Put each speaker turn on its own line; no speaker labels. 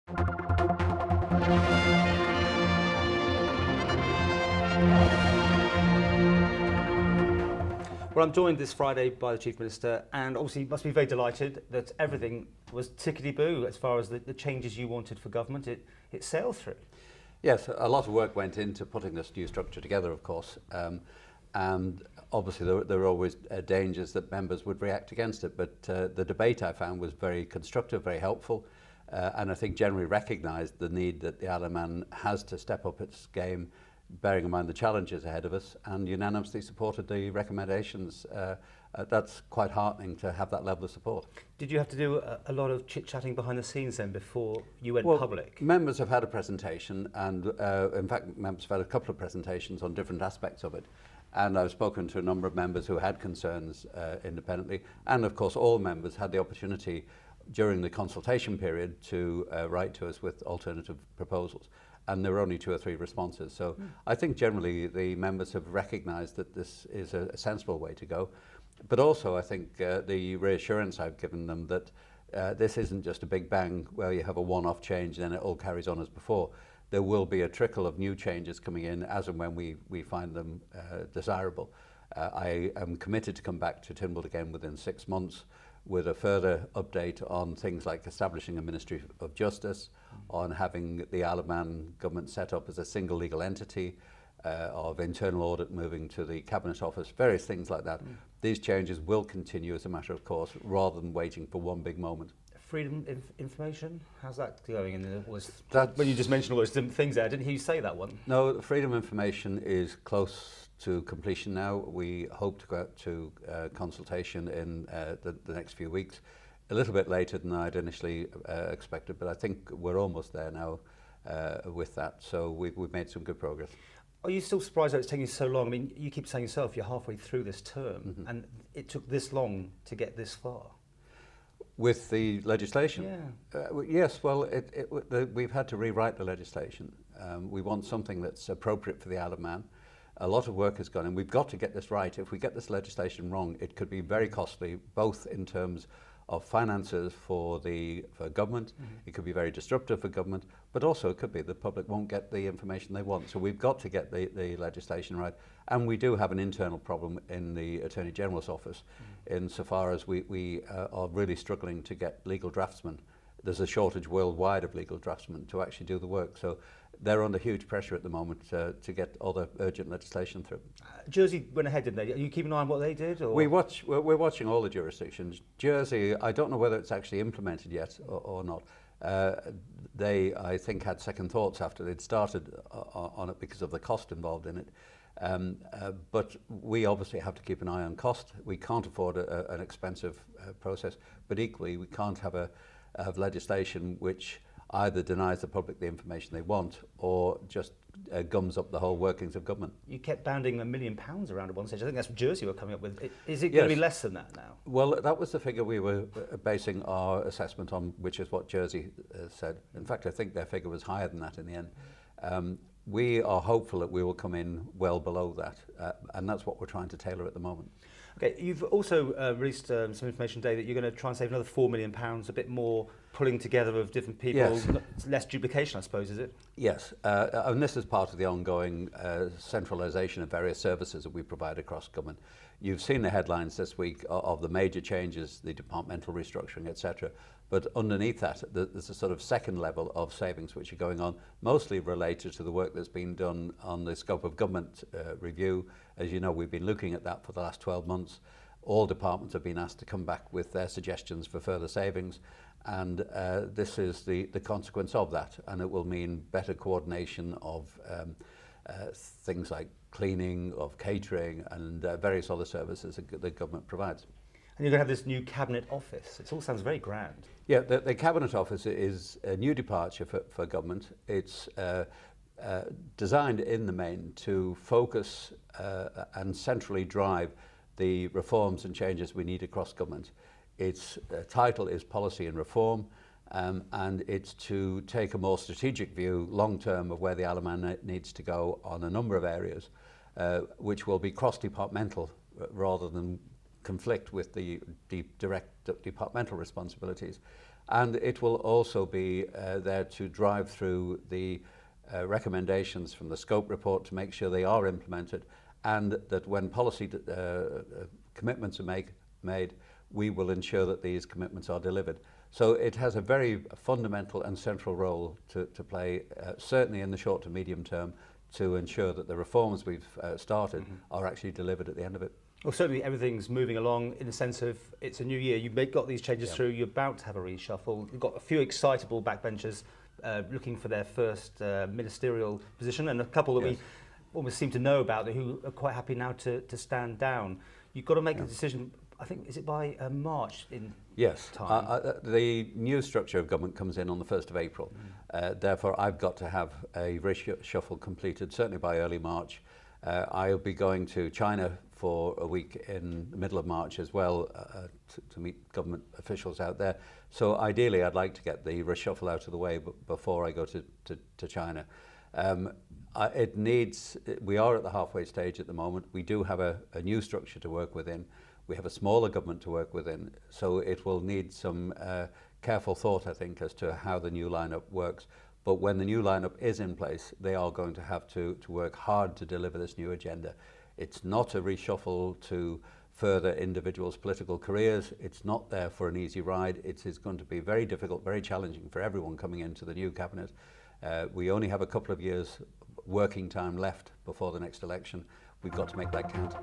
Well, I'm joined this Friday by the Chief Minister, and obviously you must be very delighted that everything was tickety-boo as far as the changes you wanted for government. It sailed through.
Yes, a lot of work went into putting this new structure together, of course, and obviously there were always dangers that members would react against it, but the debate I found was very constructive, very helpful, and I think generally recognised the need that the IoM has to step up its game, bearing in mind the challenges ahead of us, and unanimously supported the recommendations. That's quite heartening to have that level of support.
Did you have to do a lot of chit-chatting behind the scenes then before you went public?
Members have had a presentation, and in fact members have had a couple of presentations on different aspects of it, and I've spoken to a number of members who had concerns independently, and of course all members had the opportunity during the consultation period to write to us with alternative proposals. And there were only 2 or 3 responses. So I think generally the members have recognised that this is a sensible way to go. But also I think the reassurance I've given them that this isn't just a big bang where you have a one-off change and then it all carries on as before. There will be a trickle of new changes coming in as and when we find them desirable. I am committed to come back to Tynwald again within 6 months with a further update on things like establishing a Ministry of Justice, on having the IoM government set up as a single legal entity, of internal audit moving to the Cabinet Office, various things like that. These changes will continue as a matter of course, rather than waiting for one big moment.
Freedom of information, how's that going? When you just mentioned all those different things there, didn't hear you say that one?
No, freedom of information is close to completion now. We hope to go out to consultation in the next few weeks, a little bit later than I'd initially expected, but I think we're almost there now with that. So we've made some good progress.
Are you still surprised that it's taking so long? I mean, you keep saying yourself you're halfway through this term, and it took this long to get this far.
With the legislation?
Yeah.
Yes, well, we've had to rewrite the legislation. We want something that's appropriate for the IoM. A lot of work has gone in. We've got to get this right. If we get this legislation wrong, it could be very costly, both in terms of finances for government, it could be very disruptive for government, but also it could be the public won't get the information they want. So we've got to get the legislation right. And we do have an internal problem in the Attorney General's office, insofar as we are really struggling to get legal draftsmen. There's a shortage worldwide of legal draftsmen to actually do the work. So they're under huge pressure at the moment to get all the urgent legislation through.
Jersey went ahead, didn't they? Are you keeping an eye on what they did? Or?
We're watching all the jurisdictions. Jersey, I don't know whether it's actually implemented yet or not. They, I think, had second thoughts after they'd started on it because of the cost involved in it. But we obviously have to keep an eye on cost. We can't afford an expensive process, but equally we can't have legislation which either denies the public the information they want or just gums up the whole workings of government. You
kept bounding £1 million around at one stage. I think that's what Jersey were coming up with. Is it going to be less than that now?
Well, that was the figure we were basing our assessment on, which is what Jersey said. In fact, I think their figure was higher than that in the end. We are hopeful that we will come in well below that, and that's what we're trying to tailor at the moment.
Okay, you've also released some information today that you're going to try and save another £4 million, a bit more pulling together of different people,
yes.
Less duplication, I suppose, is it?
Yes, and this is part of the ongoing centralisation of various services that we provide across government. You've seen the headlines this week of the major changes, the departmental restructuring, etc. But underneath that, there's a sort of second level of savings which are going on, mostly related to the work that's been done on the scope of government review. As you know, we've been looking at that for the last 12 months. All departments have been asked to come back with their suggestions for further savings, and this is the consequence of that, and it will mean better coordination of things like cleaning, of catering, and various other services that the government provides.
And you're going to have this new Cabinet Office. It all sounds very grand.
Yeah, the Cabinet Office is a new departure for government. It's designed in the main to focus and centrally drive the reforms and changes we need across government. Its title is Policy and Reform, and it's to take a more strategic view long-term of where the IoM needs to go on a number of areas, which will be cross-departmental rather than conflict with the direct departmental responsibilities. And it will also be there to drive through the recommendations from the scope report to make sure they are implemented, and that when policy commitments are made, we will ensure that these commitments are delivered. So it has a very fundamental and central role to play, certainly in the short to medium term, to ensure that the reforms we've started are actually delivered at the end of it.
Well, certainly everything's moving along in the sense of it's a new year. You've got these changes through. You're about to have a reshuffle. You've got a few excitable backbenchers looking for their first ministerial position, and a couple that we almost seem to know about who are quite happy now to stand down. You've got to make a decision. I think, is it by March in time?
The new structure of government comes in on the 1st of April. Therefore, I've got to have a reshuffle completed, certainly by early March. I'll be going to China for a week in the middle of March as well to meet government officials out there. So ideally, I'd like to get the reshuffle out of the way before I go to China. We are at the halfway stage at the moment. We do have a new structure to work within. We have a smaller government to work within, so it will need some careful thought, I think, as to how the new lineup works. But when the new lineup is in place, they are going to have to work hard to deliver this new agenda. It's not a reshuffle to further individuals' political careers. It's not there for an easy ride. It is going to be very difficult, very challenging for everyone coming into the new cabinet. We only have a couple of years working time left before the next election. We've got to make that count.